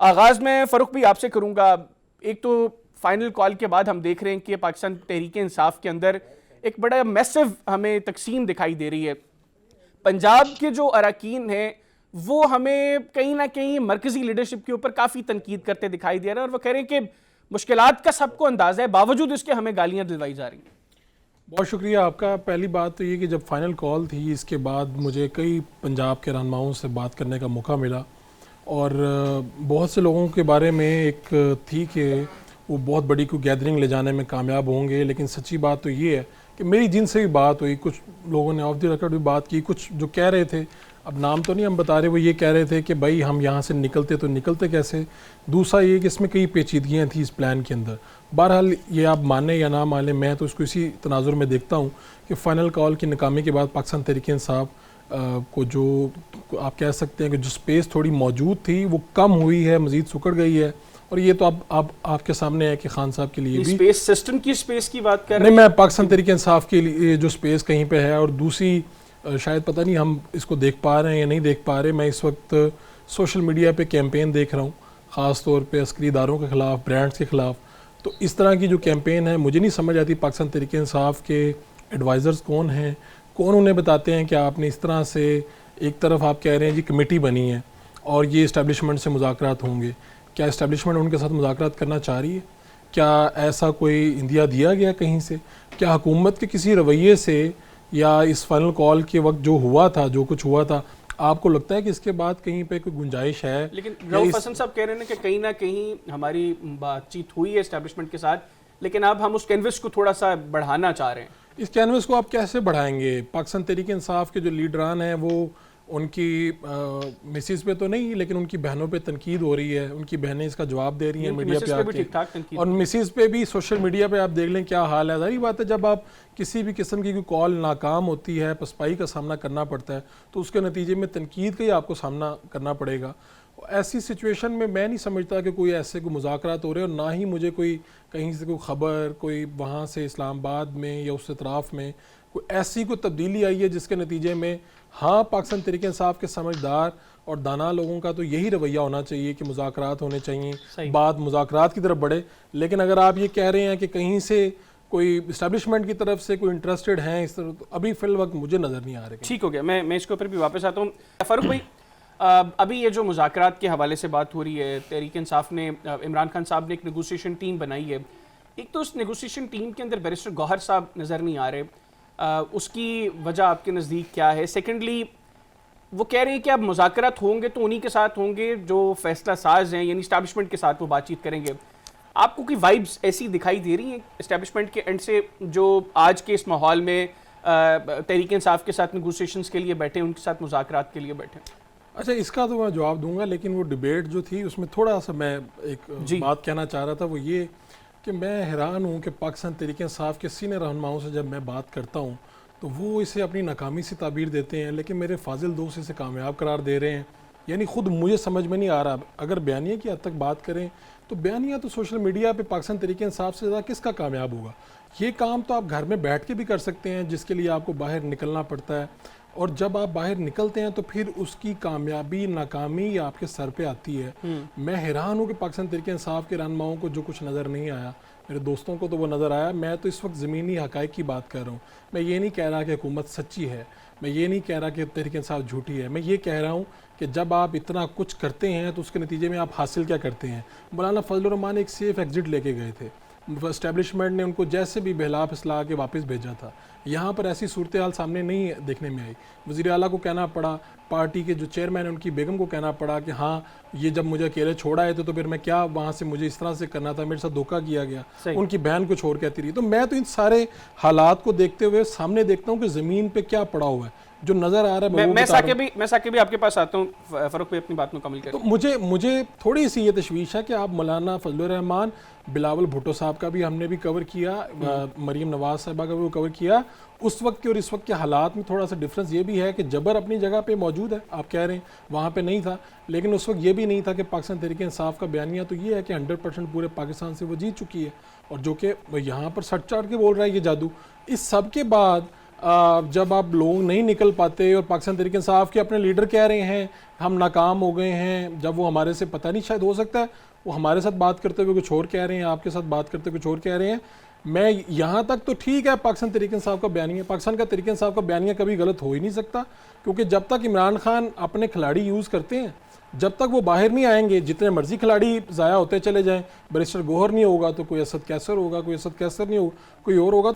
آغاز میں فاروق بھائی آپ سے کروں گا. ایک تو فائنل کال کے بعد ہم دیکھ رہے ہیں کہ پاکستان تحریک انصاف کے اندر ایک بڑا میسو ہمیں تقسیم دکھائی دے رہی ہے. پنجاب کے جو اراکین ہیں وہ ہمیں کہیں نہ کہیں مرکزی لیڈرشپ کے اوپر کافی تنقید کرتے دکھائی دے رہے ہیں اور وہ کہہ رہے ہیں کہ مشکلات کا سب کو اندازہ ہے, باوجود اس کے ہمیں گالیاں دلوائی جا رہی ہیں. بہت شکریہ آپ کا. پہلی بات تو یہ کہ جب فائنل کال تھی اس کے بعد مجھے کئی پنجاب کے رہنماؤں سے بات کرنے کا موقع ملا اور بہت سے لوگوں کے بارے میں ایک تھی کہ وہ بہت بڑی کوئی گیدرنگ لے جانے میں کامیاب ہوں گے, لیکن سچی بات تو یہ ہے کہ میری جن سے بھی بات ہوئی, کچھ لوگوں نے آف دی ریکارڈ بھی بات کی, کچھ جو کہہ رہے تھے, اب نام تو نہیں ہم بتا رہے, وہ یہ کہہ رہے تھے کہ بھائی ہم یہاں سے نکلتے تو نکلتے کیسے. دوسرا یہ کہ اس میں کئی پیچیدگیاں تھیں اس پلان کے اندر. بہرحال یہ آپ مانیں یا نہ مانیں, میں تو اس کو اسی تناظر میں دیکھتا ہوں کہ فائنل کال کی ناکامی کے بعد پاکستان تحریک انصاف کو جو آپ کہہ سکتے ہیں کہ جو سپیس تھوڑی موجود تھی وہ کم ہوئی ہے, مزید سکڑ گئی ہے. اور یہ تو اب آپ کے سامنے ہے کہ خان صاحب کے لیے بھی سپیس سسٹم کی سپیس کی بات کر رہے ہیں. نہیں, میں پاکستان تحریک انصاف کے لیے جو سپیس کہیں پہ ہے, اور دوسری شاید پتہ نہیں ہم اس کو دیکھ پا رہے ہیں یا نہیں دیکھ پا رہے. میں اس وقت سوشل میڈیا پہ کیمپین دیکھ رہا ہوں, خاص طور پہ عسکری اداروں کے خلاف, برانڈز کے خلاف. تو اس طرح کی جو کیمپین ہے مجھے نہیں سمجھ آتی پاکستان تحریک انصاف کے ایڈوائزرز کون ہیں, کون انہیں بتاتے ہیں کہ آپ نے اس طرح سے, ایک طرف آپ کہہ رہے ہیں جی کمیٹی بنی ہے اور یہ اسٹیبلشمنٹ سے مذاکرات ہوں گے. کیا اسٹیبلشمنٹ ان کے ساتھ مذاکرات کرنا چاہ رہی ہے؟ کیا ایسا کوئی اندیا دیا گیا کہیں سے؟ کیا حکومت کے کسی رویے سے یا اس فائنل کال کے وقت جو ہوا تھا, جو کچھ ہوا تھا, آپ کو لگتا ہے کہ اس کے بعد کہیں پہ کوئی گنجائش ہے؟ لیکن رؤف حسن صاحب کہہ رہے ہیں کہ کہیں نہ کہیں ہماری بات چیت ہوئی ہے اسٹیبلشمنٹ کے ساتھ, لیکن اب ہم اس کینوس کو تھوڑا سا بڑھانا چاہ رہے ہیں. اس کینوس کو آپ کیسے بڑھائیں گے؟ پاکستان تحریک انصاف کے جو لیڈران ہیں وہ ان کی مسز پہ تو نہیں, لیکن ان کی بہنوں پہ تنقید ہو رہی ہے, ان کی بہنیں اس کا جواب دے رہی ہیں میڈیا پہ آ کے, اور مسز پہ بھی سوشل میڈیا پہ آپ دیکھ لیں کیا حال ہے. ظاہری بات ہے جب آپ کسی بھی قسم کی کوئی کال ناکام ہوتی ہے, پسپائی کا سامنا کرنا پڑتا ہے, تو اس کے نتیجے میں تنقید کا ہی آپ کو سامنا کرنا پڑے گا. ایسی سچویشن میں میں نہیں سمجھتا کہ کوئی ایسے کوئی مذاکرات ہو رہے, اور نہ ہی مجھے کوئی کہیں سے کوئی خبر, کوئی وہاں سے اسلام آباد میں یا اس اطراف میں کوئی ایسی کوئی تبدیلی آئی ہے جس کے نتیجے میں ہاں پاکستان تحریک انصاف کے سمجھدار اور دانا لوگوں کا تو یہی رویہ ہونا چاہیے کہ مذاکرات ہونے چاہیے, بات مذاکرات کی طرف بڑھے. لیکن اگر آپ یہ کہہ رہے ہیں کہ کہیں سے کوئی اسٹیبلشمنٹ کی طرف سے کوئی انٹرسٹڈ ہیں اس طرح, تو ابھی فی الوقت مجھے نظر نہیں آ رہے. ٹھیک ہو گیا, میں اس کے اوپر بھی واپس آتا ہوں. فاروق بھائی, ابھی یہ جو مذاکرات کے حوالے سے بات ہو رہی ہے, تحریک انصاف نے, عمران خان صاحب نے ایک نیگوسیشن ٹیم بنائی ہے. ایک تو اس نیگوسیشن ٹیم کے اندر بیرسٹر گوہر صاحب نظر نہیں آ رہے, اس کی وجہ آپ کے نزدیک کیا ہے؟ سیکنڈلی وہ کہہ رہے ہیں کہ اب مذاکرات ہوں گے تو انہی کے ساتھ ہوں گے جو فیصلہ ساز ہیں, یعنی اسٹیبلشمنٹ کے ساتھ وہ بات چیت کریں گے. آپ کو کوئی وائبز ایسی دکھائی دے رہی ہیں اسٹیبلشمنٹ کے اینڈ سے جو آج کے اس ماحول میں تحریک انصاف کے ساتھ نیگوسیشنز کے لیے بیٹھے, ان کے ساتھ مذاکرات کے لیے بیٹھے؟ اچھا, اس کا تو میں جواب دوں گا, لیکن وہ ڈیبیٹ جو تھی اس میں تھوڑا سا میں ایک بات کہنا چاہ رہا تھا, وہ یہ کہ میں حیران ہوں کہ پاکستان تحریک انصاف کے سینئر رہنماؤں سے جب میں بات کرتا ہوں تو وہ اسے اپنی ناکامی سے تعبیر دیتے ہیں, لیکن میرے فاضل دوست اسے کامیاب قرار دے رہے ہیں. یعنی خود مجھے سمجھ میں نہیں آ رہا, اگر بیانیہ کی حد تک بات کریں تو بیانیہ تو سوشل میڈیا پہ پاکستان تحریک انصاف سے زیادہ کس کا کامیاب ہوگا؟ یہ کام تو آپ گھر میں بیٹھ کے بھی کر سکتے ہیں, جس کے لیے آپ کو باہر نکلنا پڑتا ہے, اور جب آپ باہر نکلتے ہیں تو پھر اس کی کامیابی ناکامی آپ کے سر پہ آتی ہے. میں حیران ہوں کہ پاکستان تحریک انصاف کے رہنماؤں کو جو کچھ نظر نہیں آیا, میرے دوستوں کو تو وہ نظر آیا. میں تو اس وقت زمینی حقائق کی بات کر رہا ہوں. میں یہ نہیں کہہ رہا کہ حکومت سچی ہے, میں یہ نہیں کہہ رہا کہ تحریک انصاف جھوٹی ہے, میں یہ کہہ رہا ہوں کہ جب آپ اتنا کچھ کرتے ہیں تو اس کے نتیجے میں آپ حاصل کیا کرتے ہیں. مولانا فضل الرحمان ایک سیف ایگزٹ لے کے گئے تھے, اسٹیبلشمنٹ نے ان کو جیسے بھی بہلا پھسلا کے واپس بھیجا تھا. یہاں پر ایسی صورتحال سامنے نہیں دیکھنے میں آئی. وزیر اعلیٰ کو کہنا پڑا, پارٹی کے جو چیئرمین ان کی بیگم کو کہنا پڑا کہ ہاں یہ جب مجھے اکیلے چھوڑا ہے تو پھر میں کیا وہاں سے, مجھے اس طرح سے کرنا تھا, میرے ساتھ دھوکہ کیا گیا. ان کی بہن کچھ اور کہتی رہی. تو میں تو ان سارے حالات کو دیکھتے ہوئے سامنے دیکھتا ہوں کہ زمین پہ کیا پڑا ہوا ہے, جو نظر آ رہا ہے. میں ساکب آپ کے پاس آتا ہوں, فاروق بھائی اپنی بات مکمل کریں. تو مجھے تھوڑی سی یہ تشویش ہے کہ آپ مولانا فضل الرحمان, بلاول بھٹو صاحب کا بھی ہم نے بھی کور کیا, مریم نواز صاحبہ کا بھی کور کیا. اس وقت کے اور اس وقت کے حالات میں تھوڑا سا ڈفرنس یہ بھی ہے کہ جبر اپنی جگہ پہ موجود ہے, آپ کہہ رہے ہیں وہاں پہ نہیں تھا, لیکن اس وقت یہ بھی نہیں تھا کہ پاکستان تحریک انصاف کا بیانیہ تو یہ ہے کہ 100% پورے پاکستان سے وہ جیت چکی ہے, اور جو کہ یہاں پر سٹ چاٹ کے بول رہا ہے یہ جادو. اس سب کے بعد جب آپ لوگ نہیں نکل پاتے اور پاکستان تحریک انصاف کے اپنے لیڈر کہہ رہے ہیں ہم ناکام ہو گئے ہیں، جب وہ ہمارے سے پتہ نہیں شاید ہو سکتا ہے وہ ہمارے ساتھ بات کرتے ہوئے کچھ اور کہہ رہے ہیں، آپ کے ساتھ بات کرتے ہوئے کچھ اور کہہ رہے ہیں. میں یہاں تک تو ٹھیک ہے پاکستان تحریک انصاف کا بیانیہ، پاکستان کا تحریک انصاف کا بیانیہ کبھی غلط ہو ہی نہیں سکتا، کیونکہ جب تک عمران خان اپنے کھلاڑی یوز کرتے ہیں، جب تک وہ باہر نہیں آئیں گے، جتنے مرضی کھلاڑی ضائع ہوتے چلے جائیں، بیرسٹر گوہر نہیں ہوگا تو کوئی اسد کیسر ہوگا، کوئی اسد کیسر نہیں ہوگا کوئی اور ہوگا.